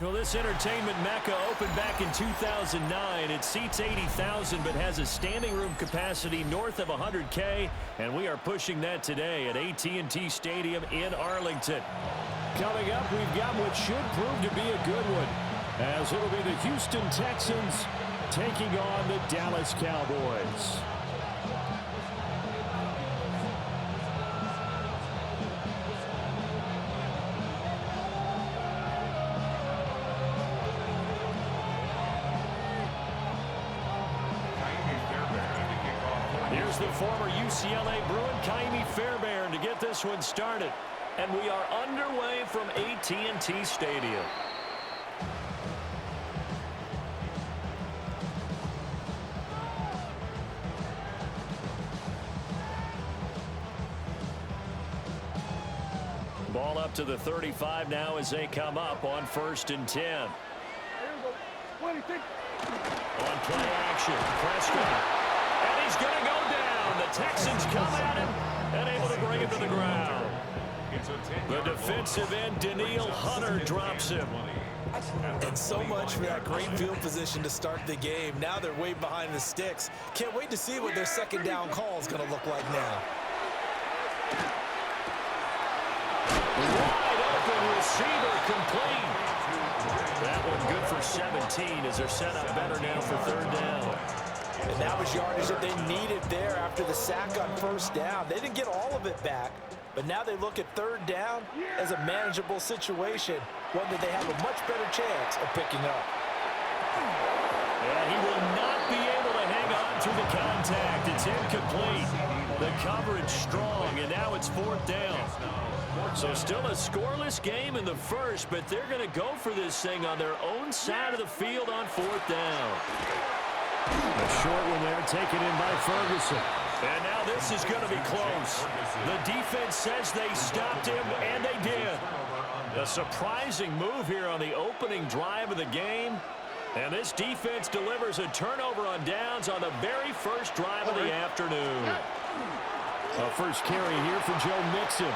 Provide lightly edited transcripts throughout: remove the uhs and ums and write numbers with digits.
Well, this entertainment mecca opened back in 2009. It seats 80,000 but has a standing room capacity north of 100K, and we are pushing that today at AT&T Stadium in Arlington. Coming up, we've got what should prove to be a good one, as it'll be the Houston Texans taking on the Dallas Cowboys. Here's the former UCLA Bruin, Kaimi Fairbairn, to get this one started. And we are underway from AT&T Stadium. Ball up to the 35 now as they come up on 1st and 10. On play action, Prescott. And he's going to go down. The Texans come at him and able to bring him to the ground. The defensive end, Danielle Hunter, drops him. And so much for that great field position to start the game. Now they're way behind the sticks. Can't wait to see what their second down call is going to look like now. Wide open receiver, complete. That one good for 17 as they're set up better now for 3rd down. And that was yardage that they needed there after the sack on 1st down. They didn't get all of it back, but now they look at 3rd down as a manageable situation, one that they have a much better chance of picking up. And he will not be able to hang on to the contact. It's incomplete. The coverage strong, and now it's 4th down. So still a scoreless game in the first, but they're going to go for this thing on their own side of the field on 4th down. A short one there, taken in by Ferguson. And now this is going to be close. The defense says they stopped him, and they did. A surprising move here on the opening drive of the game. And this defense delivers a turnover on downs on the very first drive of the afternoon. A first carry here for Joe Mixon.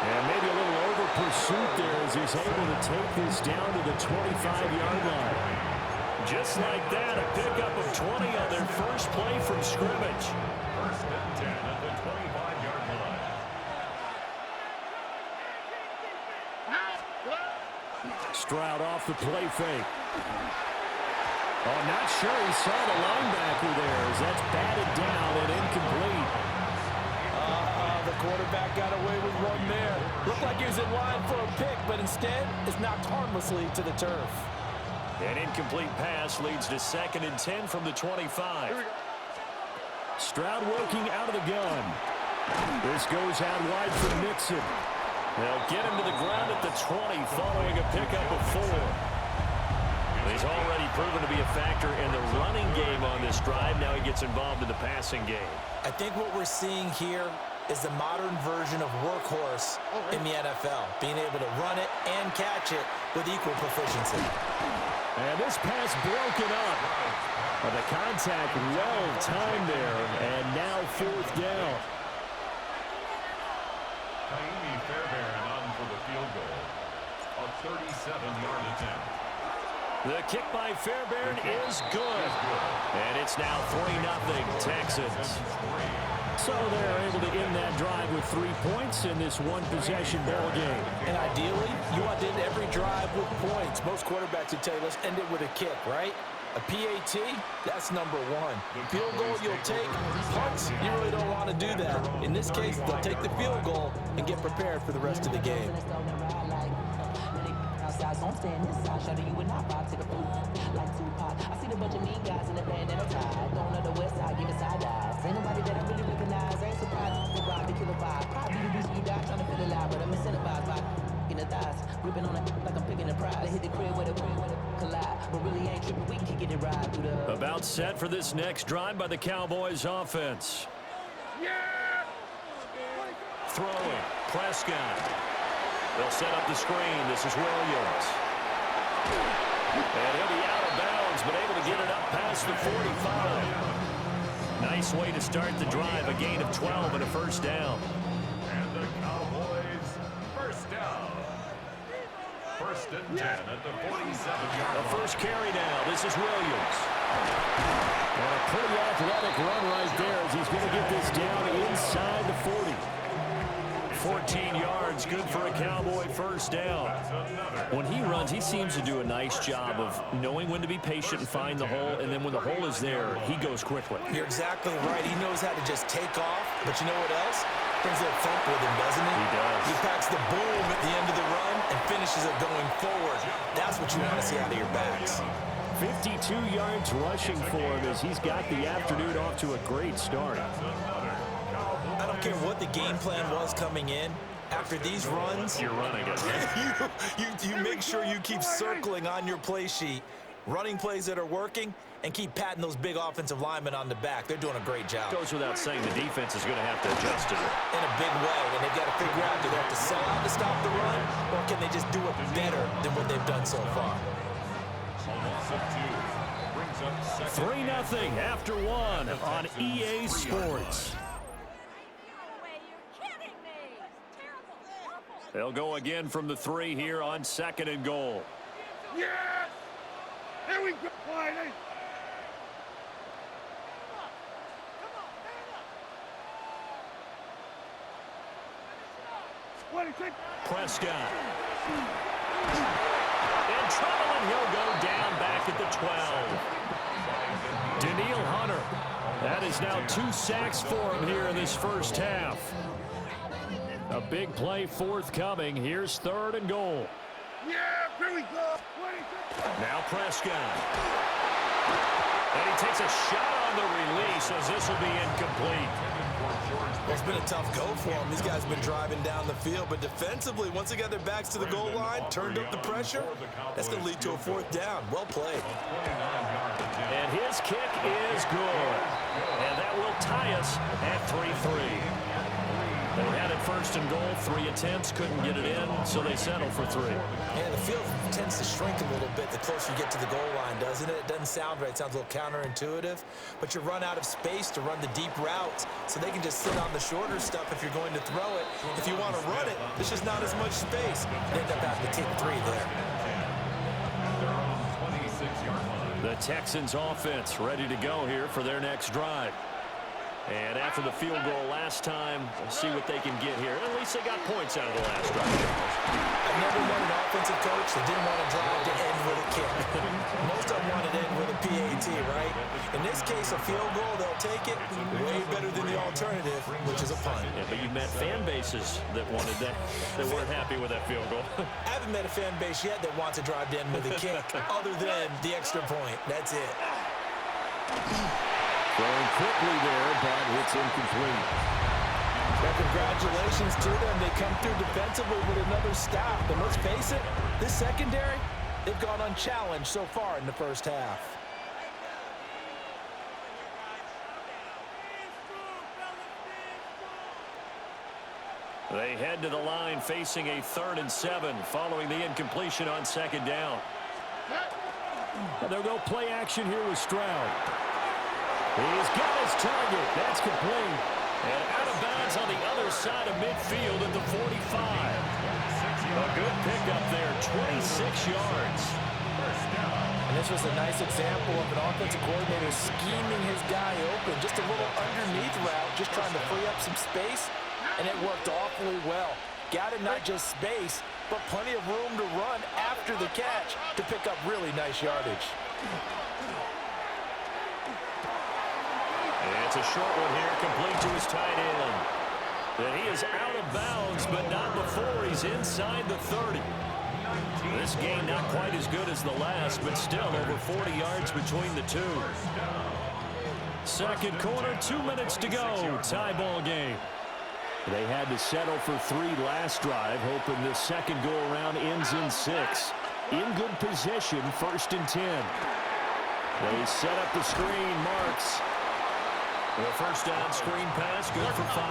And maybe a little over pursuit there as he's able to take this down to the 25-yard line. Just like that, a pickup of 20 on their first play from scrimmage. 1st and 10 at the 25-yard line. Stroud off the play fake. Oh, not sure he saw the linebacker there as that's batted down and incomplete. The quarterback got away with one there. Looked like he was in line for a pick, but instead it's knocked harmlessly to the turf. An incomplete pass leads to 2nd and 10 from the 25. Stroud working out of the gun. This goes out wide for Mixon. They'll get him to the ground at the 20 following a pickup of 4. He's already proven to be a factor in the running game on this drive. Now he gets involved in the passing game. I think what we're seeing here is the modern version of workhorse in the NFL, being able to run it and catch it with equal proficiency. And this pass broken up. But the contact well timed there, and now 4th down. Kaimi Fairbairn on for the field goal. A 37-yard attempt. The kick by Fairbairn is good. And it's now 3-0 Texans. So they're able to end that drive with 3 points in this one-possession ball game. And ideally, you want to end every drive with points. Most quarterbacks would tell you, let's end it with a kick, right? A PAT, that's number 1. Field goal you'll take. Punts, you really don't want to do that. In this case, they'll take the field goal and get prepared for the rest of the game. Don't stay in this side, shut you would not vibe to the food. Like Tupac, I see the bunch of mean guys in the band and a tie. Going on the west side, giving side eyes. Ain't nobody that I really recognize. Ain't surprised to rob the killer vibe. Probably the reason you die trying to feel alive, but I'm incentivized by in the thighs. Gripping on it like I'm picking a prize. They hit the crib with a collide, but really ain't tripping. We can kick it and ride through the. About set for this next drive by the Cowboys offense. Throwing, Prescott. They'll set up the screen. This is Williams. And he'll be out of bounds, but able to get it up past the 45. Nice way to start the drive. A gain of 12 and a first down. And the Cowboys first down. First and 10 at the 47-yard The line. first carry now. This is Williams. And a pretty athletic run right there as he's going to get this down inside the 40. 14 yards, good for a Cowboy first down. When he runs, he seems to do a nice job of knowing when to be patient and find the hole, and then when the hole is there, he goes quickly. You're exactly right. He knows how to just take off, but you know what else? Brings a little thump with him, doesn't he? He does. He packs the boom at the end of the run and finishes it going forward. That's what you want to see out of your backs. 52 yards rushing for him as he's got the afternoon off to a great start. I don't care what the game plan was coming in. After these runs, You're running it. you make sure you keep circling on your play sheet, running plays that are working, and keep patting those big offensive linemen on the back. They're doing a great job. Goes without saying the defense is going to have to adjust to it. In a big way, and they've got to figure out, do they have to sell out to stop the run, or can they just do it better than what they've done so far? A loss of 2 brings up second. 3-0 after one on EA Sports. They'll go again from the 3 here on 2nd and goal. Yeah! Here we go, Friday! Prescott. In trouble, and he'll go down back at the 12. Daniil Hunter. That is now 2 sacks for him here in this first half. A big play forthcoming. Here's 3rd and goal. Yeah, here we go! Now Prescott. And he takes a shot on the release as this will be incomplete. Well, it's been a tough go for them. These guys have been driving down the field, but defensively, once they got their backs to the goal line, turned up the pressure, that's going to lead to a 4th down. Well played. And his kick is good. And that will tie us at 3-3. They had it 1st and goal, 3 attempts, couldn't get it in, so they settle for 3. Yeah, the field tends to shrink a little bit the closer you get to the goal line, doesn't it? It doesn't sound right. It sounds a little counterintuitive, but you run out of space to run the deep routes, so they can just sit on the shorter stuff if you're going to throw it. If you want to run it, there's just not as much space. You end up having to take 3 there. The Texans offense ready to go here for their next drive. And after the field goal last time, we'll see what they can get here. At least they got points out of the last drive. I've never known an offensive coach that didn't want to drive to end with a kick. Most of them want to end with a PAT, right? In this case, a field goal, they'll take it way better than the alternative, which is a punt. Yeah, but you've met fan bases that wanted that, that weren't happy with that field goal. I haven't met a fan base yet that wants to drive to end with a kick other than the extra point. That's it. Throwing quickly there, but it's incomplete. Well, congratulations to them. They come through defensively with another stop. But let's face it, this secondary, they've gone unchallenged so far in the first half. They head to the line facing a 3rd and 7 following the incompletion on 2nd down. And they'll go play action here with Stroud. He's got his target. That's complete. And out of bounds on the other side of midfield at the 45. A good pickup there, 26 yards. And this was a nice example of an offensive coordinator scheming his guy open. Just a little underneath route, just trying to free up some space, and it worked awfully well. Got him not just space, but plenty of room to run after the catch to pick up really nice yardage. It's a short one here, complete to his tight end. And he is out of bounds, but not before he's inside the 30. This game not quite as good as the last, but still over 40 yards between the two. 2nd quarter, 2 minutes to go. Tie ball game. They had to settle for 3 last drive, hoping the second go-around ends in 6. In good position, 1st and 10. They set up the screen, Marks. The first down screen pass, good for 5.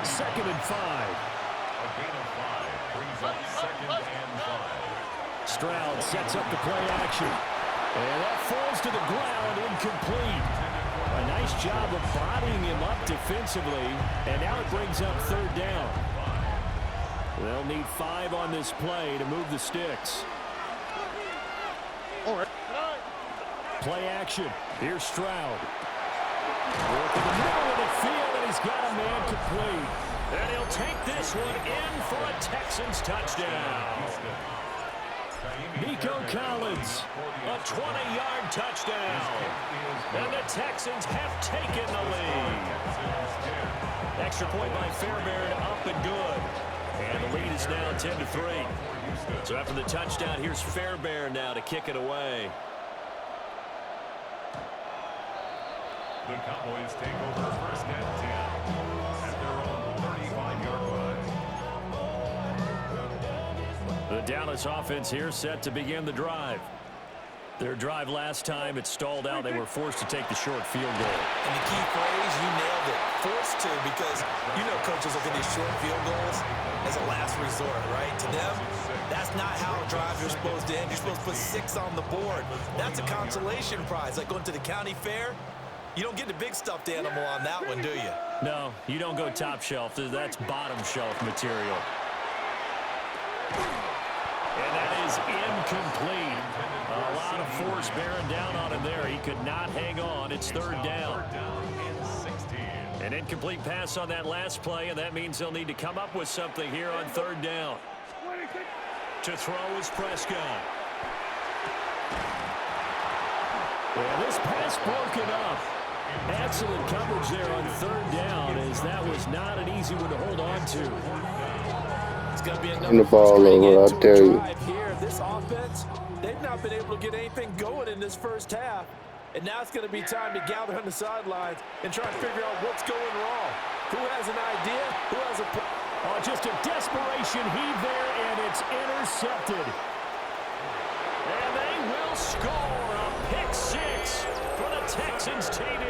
2nd and 5. A gain of 5 brings up 2nd and 5. Stroud sets up the play action. And that falls to the ground, incomplete. A nice job of bodying him up defensively, and now it brings up 3rd down. They'll need 5 on this play to move the sticks. All right. Play action. Here's Stroud. Work in the middle of the field, and he's got a man complete. And he'll take this one in for a Texans touchdown. Nico Collins. A 20-yard touchdown. And the Texans have taken the lead. Extra point by Fairbairn, up and good. And the lead is now 10-3. So after the touchdown, here's Fairbairn now to kick it away. The Cowboys take over first and 10 at their own 35-yard line. The Dallas offense here set to begin the drive. Their drive last time, it stalled out. They were forced to take the short field goal. And the key phrase, you nailed it. Forced to, because you know coaches look at these short field goals as a last resort, right? To them, that's not how drives are supposed to end. You're supposed to put 6 on the board. That's a consolation prize. Like going to the county fair, you don't get the big stuffed animal on that one, do you? No, you don't go top shelf. That's bottom shelf material. And that is incomplete. A lot of force bearing down on him there. He could not hang on. It's third down. An incomplete pass on that last play, and that means they'll need to come up with something here on third down. To throw is Prescott. Well, this pass broken up. Excellent coverage there on third down, as that was not an easy one to hold on to. It's going to be Turn the ball over, I dare you. Here. This offense, they've not been able to get anything going in this first half. And now it's going to be time to gather on the sidelines and try and figure out what's going wrong. Who has an idea? Who has a... Oh, just a desperation heave there, and it's intercepted. And they will score a pick 6 for the Texans team